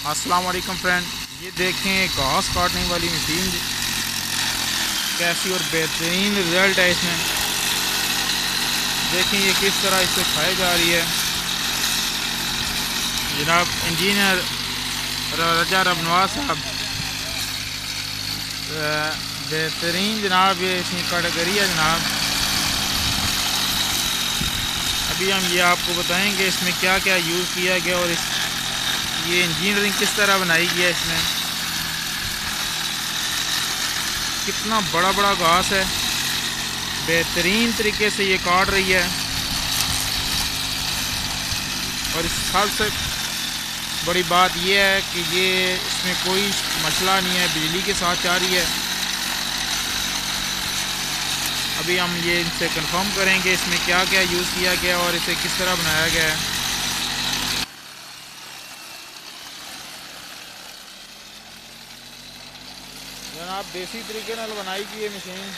अस्सलाम वालेकुम फ्रेंड, ये देखें घास काटने वाली मशीन कैसी और बेहतरीन रिजल्ट है इसमें। देखें ये किस तरह इससे खाई जा रही है। जनाब इंजीनियर रजा रबनवाज साहब बेहतरीन जनाब ये इसकी कैटेगरी है जनाब। अभी हम ये आपको बताएंगे इसमें क्या क्या यूज़ किया गया और ये इंजीनियरिंग किस तरह बनाई गई है। इसमें कितना बड़ा बड़ा घास है, बेहतरीन तरीके से ये काट रही है। और इस सबसे बड़ी बात यह है कि ये इसमें कोई मसला नहीं है, बिजली के साथ जा रही है। अभी हम ये इनसे कंफर्म करेंगे इसमें क्या क्या यूज़ किया गया और इसे किस तरह बनाया गया है। जनाब देसी तरीके नाल बनाई गई है मशीन।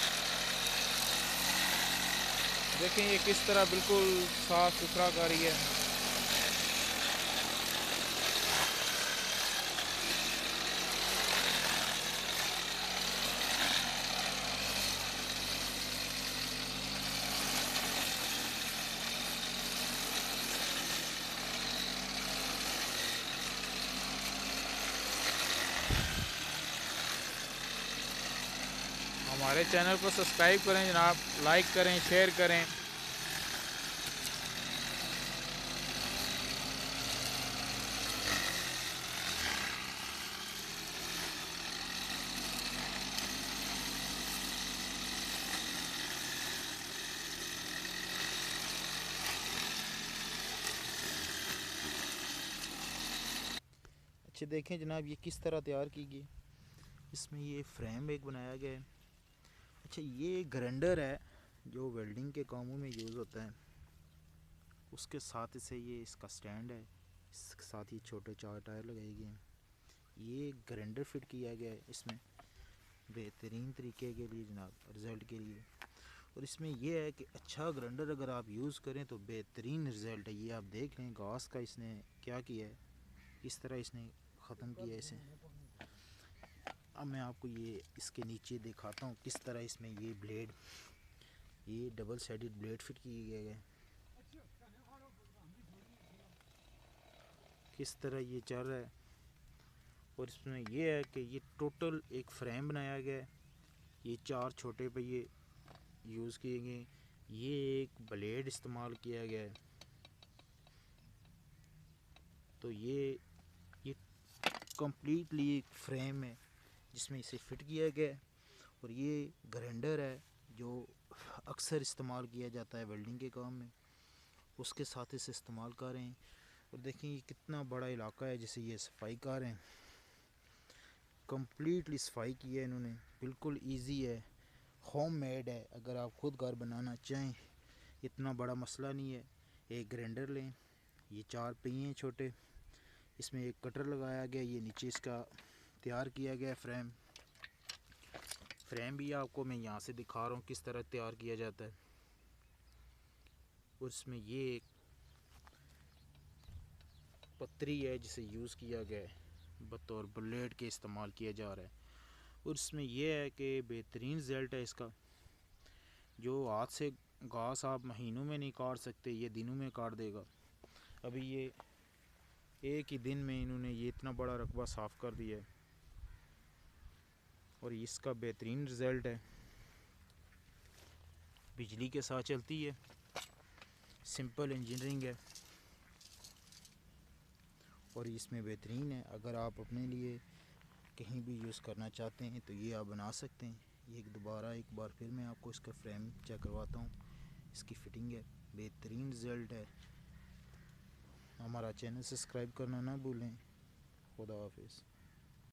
देखें ये किस तरह बिल्कुल साफ सुथरा कर रही है। हमारे चैनल को सब्सक्राइब करें जनाब, लाइक करें, शेयर करें। अच्छा देखें जनाब ये किस तरह तैयार की गई। इसमें ये फ्रेम एक बनाया गया है। अच्छा ये ग्राइंडर है जो वेल्डिंग के कामों में यूज़ होता है। उसके साथ इसे ये इसका स्टैंड है, इसके साथ ये छोटे 4 टायर लगाए गए हैं। ये ग्राइंडर फिट किया गया है इसमें बेहतरीन तरीके के लिए जनाब, रिज़ल्ट के लिए। और इसमें यह है कि अच्छा ग्राइंडर अगर आप यूज़ करें तो बेहतरीन रिज़ल्ट है। ये आप देख लें घास का इसने क्या किया है, किस तरह इसने ख़त्म किया है इसे। अब मैं आपको ये इसके नीचे दिखाता हूँ किस तरह इसमें ये ब्लेड, ये डबल साइडेड ब्लेड फिट किए गए हैं, किस तरह ये चल रहा है। और इसमें यह है कि ये टोटल एक फ्रेम बनाया गया है। ये 4 छोटे पहिए यूज़ किए गए, ये एक ब्लेड इस्तेमाल किया गया है। तो ये कम्प्लीटली एक फ्रेम है जिसमें इसे फिट किया गया है। और ये ग्राइंडर है जो अक्सर इस्तेमाल किया जाता है वेल्डिंग के काम में, उसके साथ इसे इस्तेमाल कर रहे हैं। और देखें ये कितना बड़ा इलाका है जिसे ये सफाई कर रहे हैं। कम्प्लीटली सफाई की है इन्होंने, बिल्कुल इजी है, होम मेड है। अगर आप खुद घर बनाना चाहें इतना बड़ा मसला नहीं है। एक ग्राइंडर लें, ये 4 पहिए हैं छोटे, इसमें एक कटर लगाया गया, ये नीचे इसका तैयार किया गया फ्रेम भी आपको मैं यहाँ से दिखा रहा हूँ किस तरह तैयार किया जाता है। और इसमें ये एक पतरी है जिसे यूज़ किया गया है, बतौर ब्लेड के इस्तेमाल किया जा रहा है। और इसमें यह है कि बेहतरीन रिज़ल्ट है इसका। जो हाथ से घास आप महीनों में नहीं काट सकते, ये दिनों में काट देगा। अभी ये एक ही दिन में इन्होंने ये इतना बड़ा रकबा साफ़ कर दिया है और इसका बेहतरीन रिज़ल्ट है। बिजली के साथ चलती है, सिंपल इंजीनियरिंग है और इसमें बेहतरीन है। अगर आप अपने लिए कहीं भी यूज़ करना चाहते हैं तो ये आप बना सकते हैं। ये एक बार फिर मैं आपको इसका फ्रेम चेक करवाता हूँ, इसकी फ़िटिंग है, बेहतरीन रिज़ल्ट है। हमारा चैनल सब्सक्राइब करना ना भूलें। खुदा हाफिज़।